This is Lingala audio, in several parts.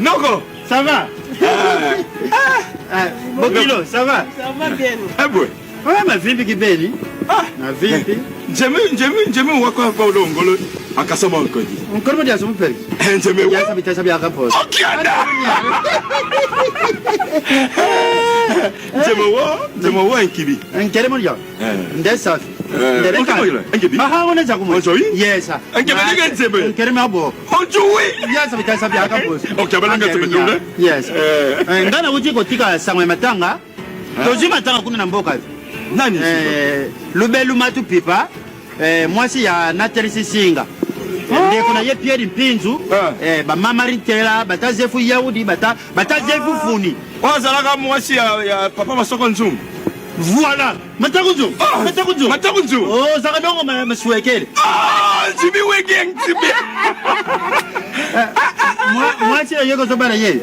Noko, ça va? Bokilo, ça va? Ça va bien. Ah bon? Ouais, ma vie qui belle. Ah, ma vie. J'aime voir quoi pour l'ongolo. À Kassama encore dit. Encore me dire son père. J'aime voir. Ya sabita sabia rapport. OK, ada. J'aime voir un kibi. Un kere mo ya. Ndesa. Ndeka. Maha wona jakumo. Yes. Un kebe nga tsebe. Un kere mabo. Onjuwi. Ya sabita sabia rapport. OK, balanga tsebe. Yes. Ngana uji kotika sangwe matanga. Tozi matanga kuna na mboka. Nani? Lubelu matu pipa. Moi si ya Natalisi Singa. Ndeko na ye Pierre Mpinzu. Ba mama Ritela, batazefu Yaudi, batazefu Funi. Wazalaka moi si ya papa Masoko Nzum. Voilà. Matakunzu. Matakunzu. Oh, zakadongo masuekele. Ah, Jibi Wegeng Jibi. Moi si yoko zobala ye.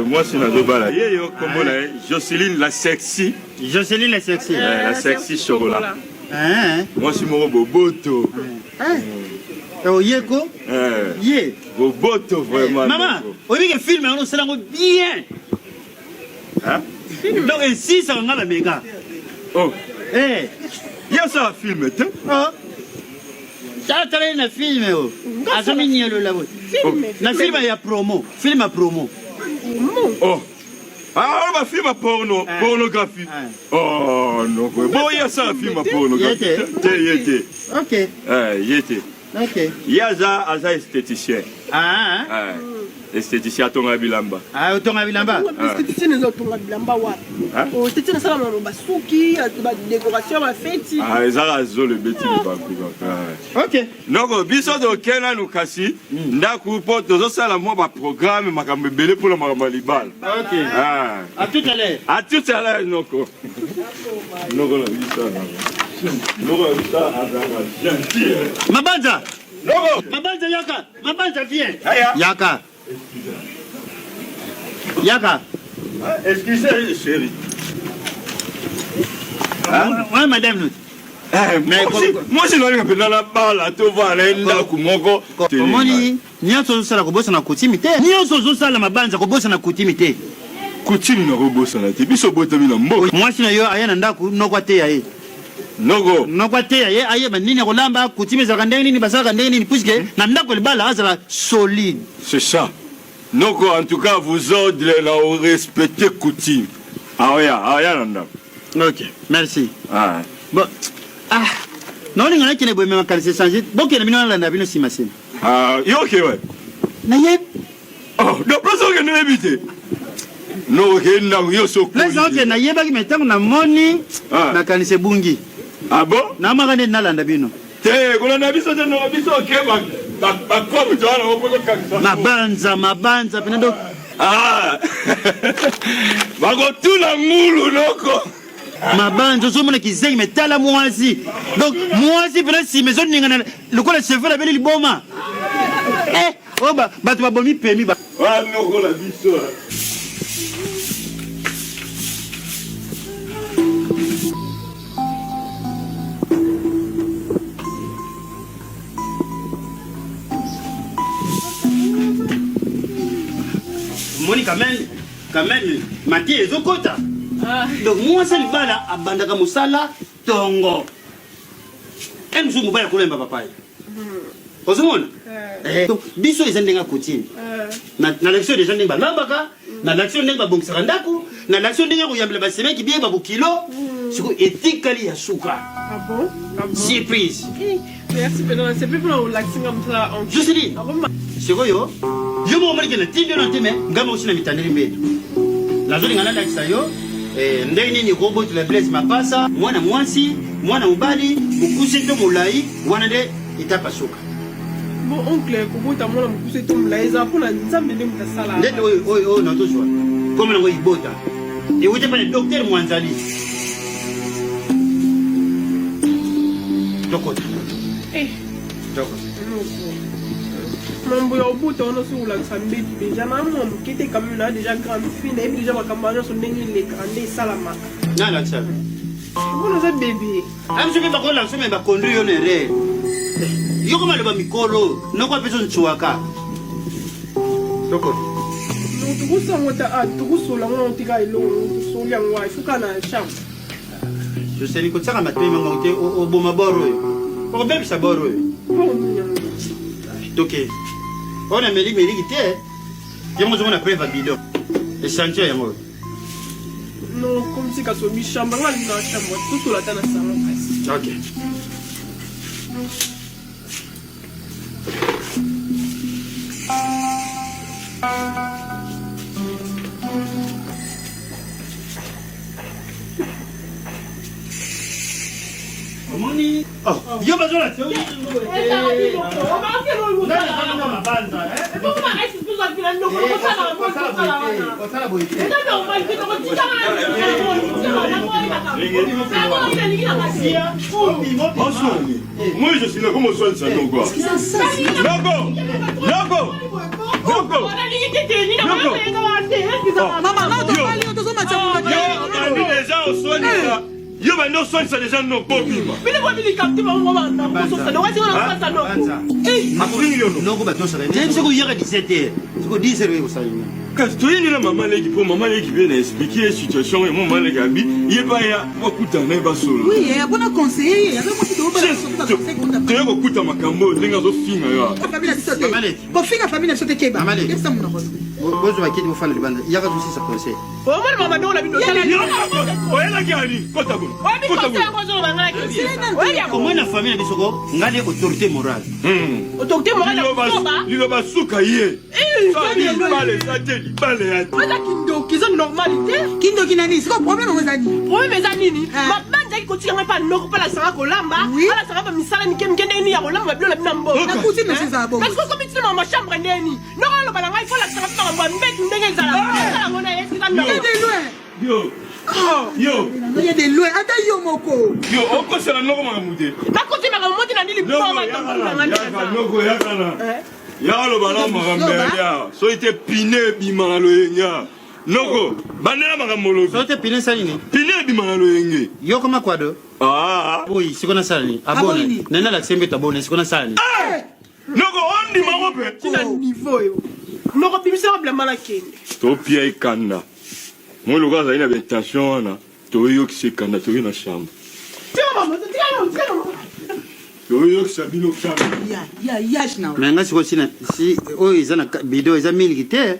Moi si na zobala. Ye yo komona Jocelyne la sexy. Jocelyne la sexy. La sexy chocolat. Moi si mon boboto. Oh yeko. Ye. Boboto vraiment. Maman, on dit que film on se langue bien. Hein? Donc ici ça on a la méga. Oh. Il y a ça film hein? Oh. Ça t'as un film oh. Azomini le labo. Na film il y a promo. Film à promo. Oh. Ah, on va film à porno, pornographie. Oh non. Bon, il y a ça film à pornographie. Yété. OK. Yété. OK. Il y a ça esthéticien. Ah. Esthéticien à Tonga Bilamba. Ah, Tonga Bilamba. Esthéticien à Tonga Bilamba wa. Oh, esthéticien ça la basuki, la décoration, la fête. Ah, ça a zo le bêtis de Bakou. OK. Donc biso de Kenya nous kasi, ndaku pour tous ça la moi programme makambe belé pour la makambalibal. OK. Ah. À tout à l'heure. À tout à l'heure noko. Noko la biso. Noko ça gentil. Mabanja. Noko. Mabanja yaka. Mabanja viens. Yaka. Yaka. Excusez, chérie. Ouais, madame. Moi, je n'ai pas la balle, tu vas aller là, Kumoko. Comment dit? Nyanso sala kobosa na kutimite. Nyanso sala mabanza kobosa na kutimite. Kutimi na kobosa na te. Biso botami na mboka. Moi, si na yo ayana ndaku nokwate yae. Nogo. Nokwate yae aye banini kolamba kutimi za kandenge nini basaka ndenge nini puisque na ndako libala azala solide. C'est ça. Donc, en tout cas, vous ordre la respecter coutume. Ah oui, nanda. Ok, merci. Ah. Bon. Ah. Non, on a qui ne peut même pas se changer. Bon, qui est venu dans la ville aussi, Massine. Ah, ok, ouais. Naïe. Oh, donc, place où nous habitons. Non, ok, non, yo so. Place où que naïe, bah, qui maintenant on a money. Na kanise bungi. Ah bon? Na magane na landa bino. Te, kuna na biso te no biso ok mabanza penado ah bago tula ngulu noko mabanza so mona kizeki metala mwasi donc mwasi pena si maison ninga le ko la cheveux la belle liboma oh ba tu ba bomi pemi ba ah noko la biso Moni quand même, Mati et Zokota. Donc, moi, c'est le bala à Bandaka Moussala, Tongo. Et nous sommes pas à papa. Vous savez, donc, biso les gens coutume. Na l'action des gens de Balabaka, na l'action des Babonsarandaku, na l'action des gens qui ont qui bien Babukilo, c'est éthiquement Yasuka. Ah bon? Surprise. Merci, c'est plus pour l'action comme ça. Je sais dit. C'est quoi yo? Je m'en vais dire que tu es mais ngamo aussi na mitandao mbetu. Lazoni ngana dakisa yo ndenge ni robot la blesse mapasa mwana mwasi mwana ubali mukuse to mulai wana de itapasuka. Bon oncle kubuta mwana mukuse to mulai za pona nzambe de mutasala. Ndeto oyo na tozwa. Comme ngo ibota. Et vous êtes pas le docteur Mwanzali. Dokota. Dokota. Mambo ya obuta on sur la samedi déjà maman qui était comme là déjà grande fille et déjà ma campagne sur les grandes salama. Na la ça. Bon ça bébé. Am je vais pas la semaine ba conduire on est. Yoko maloba mikolo, noko peso nchuaka. Doko. Tukusa ngota tukusula ngotika ilo tusulia ngwa ifuka na sham. Je sais ni kotaka matwe manga ote oboma boro yo. Ko bebe sa boro yo. Toke. On a meli gite. Yango zo na preva bidon. Essentiel yango. Non, comme si kaso mi shamba ngali na shamba tusula tana sama kasi. OK. Moni. Oh, yo bazola teo. Moi je suis là, comment soigne ça donc quoi? Logo. Yo va no soigne ça déjà non pas bima. Mais le voit capté par moi na ko so no wasi na sa no. Non ko bato sala. Je sais ko yera 17h. Ko 10h ko sala. Quand tu es là maman legi pour maman legi bien expliquer la situation et maman legi abi, il va ya wakuta na ba solo. Oui, il y a bon conseiller, il y a beaucoup de tu es wakuta makambo ndinga zo finga yo. Famille sote. Ko finga famille sote keba. Esa muna ko. Bozo wakiti ko fana libanda. Yaka zo si sa conseil. O mo mama no la bido tala. O ela ki ali, kota bunu. O bi conseil ko zo ba ngaki. O ya ko Comment la famille bisoko ngale autorité morale. autorité morale ko ba. Lilo ba suka ye. Bale ya. Wala kindo kizo normalité. Kindo kinani, siko problème ko zani. Problème ezanini. Ma banja ko tinga pa no ko pa la sanga ko lamba. Ala sanga ba misala mike ndeni ya ko lamba bilo la binambo. Na kuti no seza bo. Parce que comme tu ma chambre ndeni. No ko ba la ngai fola sanga pa ba mbet ndenge zala. Ala ngona yesi ka no. Yo. Il y a des lois. Attends yo moko. Yo, oko sala noko mangamude. Na kuti mangamude na ndili boma Noko yakana. Ya lo bana magambenya. So ite pine bimana lo yenga. Noko, banela magamolo. So te pine sali ni. Pine bimana lo yenge. Yo kama kwado. Oui, sikona sali. Abone. Nena la sembe tabone sikona sali. Noko ondi magope. Tina niveau yo. Noko bimisa bla malakende. To pia ikanda. Moi le gars a une intention na. To yo kisekanda to na chambre. Yo sabino chambre. Ya now. Mais nga siko sina si o izana bido iza miliki te.